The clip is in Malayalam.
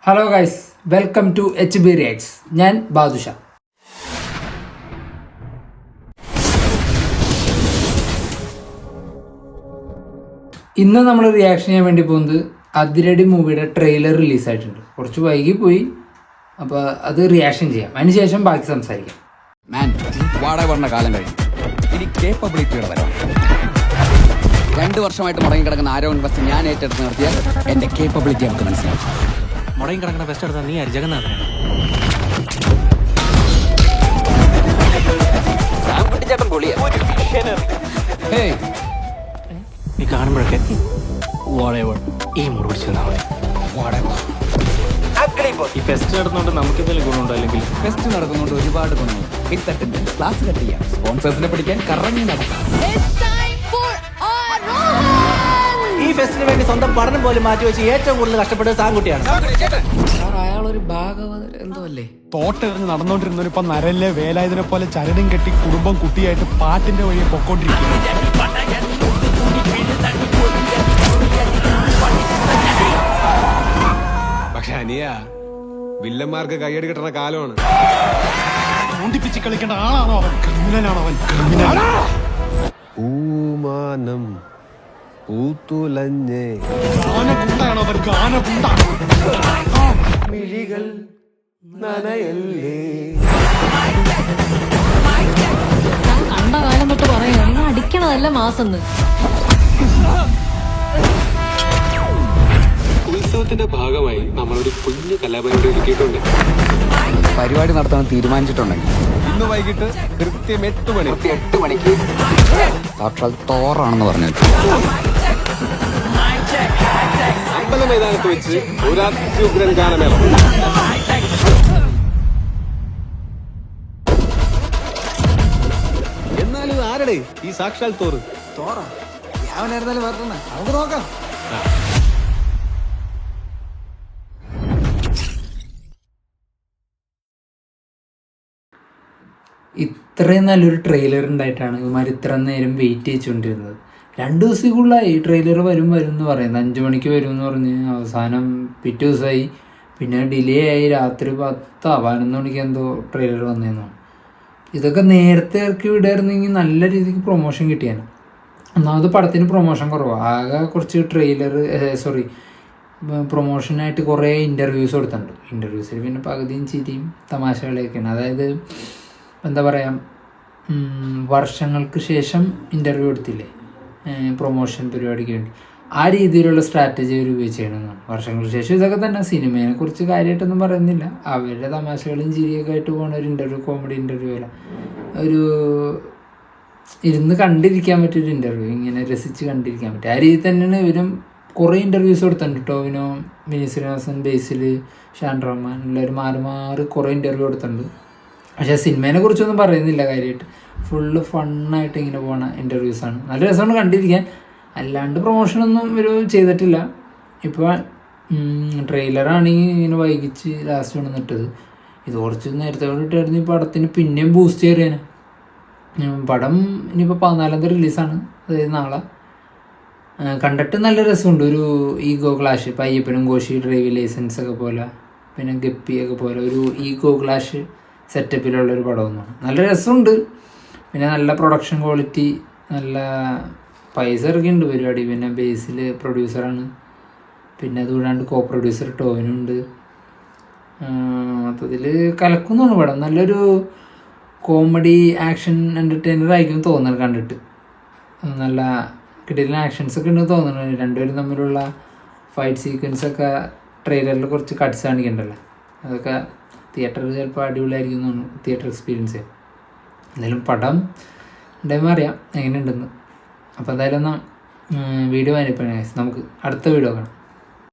Hello guys, welcome to HB reacts. ഞാൻ ബാദുഷ. ഇന്ന് നമ്മൾ റിയാക്ഷൻ ചെയ്യാൻ വേണ്ടി പോകുന്നത് അതിരടി മൂവിയുടെ ട്രെയിലർ റിലീസായിട്ടുണ്ട്. കുറച്ച് വൈകി പോയി, അപ്പോൾ അത് റിയാക്ഷൻ ചെയ്യാം. അതിനുശേഷം ബാക്കി സംസാരിക്കാം. വാടക പറഞ്ഞ കാലം കഴിഞ്ഞു. ഇനി കേപ്പബിലിറ്റിയുടെ വരാം. 2 വർഷമായിട്ട് മുടങ്ങി കിടക്കുന്ന ആരോ ഇൻവെസ്റ്റ് ഞാൻ ഏറ്റെടുത്ത് നിർത്തിയാൽ എന്റെ കേപ്പബിലിറ്റി നമുക്ക് മനസ്സിലാവും. മുടങ്ങി കിടക്കുന്ന ബെസ്റ്റ് എടുത്താൽ നീ ആര്? ജഗന്നാഥനാണ്. ചേട്ടൻ പൊളിയാ. നീ കാണുമ്പോഴൊക്കെ ഈ മൂട് പിടിച്ചിരുന്നാ മതി. ഈ ഫെസ്റ്റ് നടന്നുകൊണ്ട് നമുക്ക് എന്തെങ്കിലും ഗുണമുണ്ടോ? അല്ലെങ്കിൽ ഫെസ്റ്റ് നടക്കുന്നുണ്ട് ഒരുപാട് ഗുണങ്ങൾ. ഹിറ്റ് ക്ലാസ് കട്ട് ചെയ്യാം, സ്പോൺസേഴ്സിനെ പിടിക്കാൻ കറങ്ങി നടക്കാം. ഈ ഫെസ്റ്റിന് വേണ്ടി സ്വന്തം പഠനം പോലും മാറ്റിവെച്ച് ഏറ്റവും കൂടുതൽ കഷ്ടപ്പെട്ടത് സാങ്കുട്ടിയാണ്. അയാളൊരു ഭാഗവത എന്തോ അല്ലേ? തോട്ടെറിഞ്ഞ് നടന്നുകൊണ്ടിരുന്നവർ ഇപ്പൊ നരലിലെ വേലായുധനെ പോലെ ചരടും കെട്ടി കുടുംബം കുട്ടിയായിട്ട് പാട്ടിന്റെ വഴിയെ പൊക്കോണ്ടിരിക്കുന്നു. പക്ഷെ അനിയ വില്ലന്മാർക്ക് കൈയടി കിട്ടുന്ന കാലമാണ്. തോണ്ടിപ്പിച്ച് കളിക്കേണ്ട ആളാണോ അവൻ? ക്രിമിനലാണോ അവൻ? ക്രിമിനൽ. പൂമാനം പൂത്തുലഞ്ഞേ ഗാനഗുണ്ടാണോ അവൻ? ഗാനഗുണ്ട. മിഴികൾ നനയല്ലേ. കണ്ട കാലം തൊട്ട് പറയാ നിങ്ങൾ അടിക്കണതല്ല മാസന്ന്. ഉത്സവത്തിന്റെ ഭാഗമായി നമ്മളൊരു കുഞ്ഞു കലാപരിപാടി ഒരുക്കിയിട്ടുണ്ട്. പരിപാടി നടത്താൻ തീരുമാനിച്ചിട്ടുണ്ടെങ്കിൽ ഇന്ന് വൈകിട്ട് കൃത്യം 8 മണി 8 മണിക്ക് സാക്ഷാൽ തോറാണെന്ന് പറഞ്ഞു. അമ്പല മൈതാനത്ത് വെച്ച് ഒരു അത്യുഗ്രൻ ഗാനമേളം. എന്നാലും ആരുടെ ഈ സാക്ഷാൽ തോറ്? നമുക്ക് നോക്കാം. ഇത്രയും നല്ലൊരു ട്രെയിലർ ഉണ്ടായിട്ടാണ് ഇവന്മാർ ഇത്ര നേരം വെയിറ്റ് ചെയ്തുകൊണ്ടിരുന്നത്. 2 ദിവസത്തേക്കുള്ളായി ഈ ട്രെയിലർ വരും എന്ന് പറയുന്നത്. 5 മണിക്ക് വരും എന്ന് പറഞ്ഞ് അവസാനം പിറ്റേ ദിവസമായി, പിന്നെ ഡിലേ ആയി. രാത്രി 10 11 മണിക്ക് എന്തോ ട്രെയിലർ വന്നതെന്നാണ്. ഇതൊക്കെ നേരത്തെ ഇറക്കി വിടായിരുന്നെങ്കിൽ നല്ല രീതിക്ക് പ്രൊമോഷൻ കിട്ടിയാണ്. ഒന്നാമത് പടത്തിന് പ്രൊമോഷൻ കുറവാണ്. ആകെ കുറച്ച് പ്രൊമോഷനായിട്ട് കുറേ ഇൻ്റർവ്യൂസ് കൊടുത്തിട്ടുണ്ട്. ഇൻ്റർവ്യൂസിൽ പിന്നെ പകുതിയും ചിരിയും തമാശകളൊക്കെയാണ്. അതായത് എന്താ പറയുക, വർഷങ്ങൾക്ക് ശേഷം ഇൻ്റർവ്യൂ എടുത്തില്ലേ പ്രൊമോഷൻ പരിപാടിക്ക് വേണ്ടി, ആ രീതിയിലുള്ള സ്ട്രാറ്റജി അവർ ഉപയോഗിച്ചതാണ്. വർഷങ്ങൾക്ക് ശേഷം ഇതൊക്കെ തന്നെ. സിനിമയെ കുറിച്ച് കാര്യമായിട്ടൊന്നും പറയുന്നില്ല. അവരുടെ തമാശകളും ചിരിയൊക്കെ ആയിട്ട് പോകുന്ന ഒരു ഇൻ്റർവ്യൂ, കോമഡി ഇൻ്റർവ്യൂ അല്ല, ഒരു ഇരുന്ന് കണ്ടിരിക്കാൻ പറ്റിയൊരു ഇൻ്റർവ്യൂ, ഇങ്ങനെ രസിച്ച് കണ്ടിരിക്കാൻ പറ്റും. ആ രീതിയിൽ തന്നെയാണ് ഇവരും കുറേ ഇൻ്റർവ്യൂസ് കൊടുത്തിട്ടുണ്ട്. ടോവിനോ, വിനീത് ശ്രീനിവാസൻ, ബേസിൽ, ഷാൻ റഹ്മാൻ എല്ലാവരും മാറി മാറി കുറേ ഇൻ്റർവ്യൂ കൊടുത്തിട്ടുണ്ട്. പക്ഷേ സിനിമേനെ കുറിച്ചൊന്നും പറയുന്നില്ല കാര്യമായിട്ട്. ഫുള്ള് ഫണ്ണായിട്ട് ഇങ്ങനെ പോണ ഇൻ്റർവ്യൂസാണ്. നല്ല രസമാണ് കണ്ടിരിക്കാൻ. അല്ലാണ്ട് പ്രൊമോഷനൊന്നും ഇവർ ചെയ്തിട്ടില്ല. ഇപ്പോൾ ട്രെയിലറാണെങ്കിൽ ഇങ്ങനെ വൈകിച്ച് ലാസ്റ്റ് കൊണ്ടുവന്നിട്ടത്. ഇത് കുറച്ച് നേരത്തെ കൊണ്ടിട്ടായിരുന്നു ഈ പടത്തിന് പിന്നെയും ബൂസ്റ്റ് ചെയ്യാൻ. പടം ഇനിയിപ്പോൾ 14 റിലീസാണ്, അതായത് നാളെ. കണ്ടിട്ട് നല്ല രസമുണ്ട്. ഒരു ഈഗോ ക്ലാഷ്, ഇപ്പം അയ്യപ്പനും കോശി ഡ്രൈവിംഗ് ലൈസൻസ് ഒക്കെ പോലെ, പിന്നെ ഗപ്പിയൊക്കെ പോലെ ഒരു ഈഗോ ക്ലാഷ് സെറ്റപ്പിലുള്ളൊരു പടമൊന്നുമാണ്. നല്ല രസമുണ്ട്. പിന്നെ നല്ല പ്രൊഡക്ഷൻ ക്വാളിറ്റി, നല്ല പൈസ ഇറക്കിയിട്ടുണ്ട് പരിപാടി. പിന്നെ ബേസിൽ പ്രൊഡ്യൂസറാണ്. പിന്നെ അതുകൂടാണ്ട് കോ പ്രൊഡ്യൂസർ ടോവിനുണ്ട്. മൊത്തത്തിൽ കലക്കുന്നതാണ് പടം. നല്ലൊരു കോമഡി ആക്ഷൻ എൻ്റർടൈനർ ആയിരിക്കും തോന്നുന്നത് കണ്ടിട്ട്. നല്ല കിട്ടിയ ആക്ഷൻസൊക്കെ ഉണ്ട് തോന്നുന്നത്. രണ്ടുപേരും തമ്മിലുള്ള ഫൈറ്റ് സീക്വൻസൊക്കെ ട്രെയിലറിൽ കുറച്ച് കട്ട്സ് കാണിക്കണ്ടല്ലോ. അതൊക്കെ തിയേറ്ററിൽ ചിലപ്പോൾ അടിപൊളിയായിരിക്കും തോന്നുന്നു, തിയേറ്റർ എക്സ്പീരിയൻസ്. എന്തായാലും പടം ഉണ്ടാകുമ്പോൾ അറിയാം എങ്ങനെയുണ്ടെന്ന്. അപ്പോൾ എന്തായാലും എന്നാൽ വീഡിയോ വാങ്ങിപ്പോഴേ നമുക്ക് അടുത്ത വീഡിയോ കാണാം.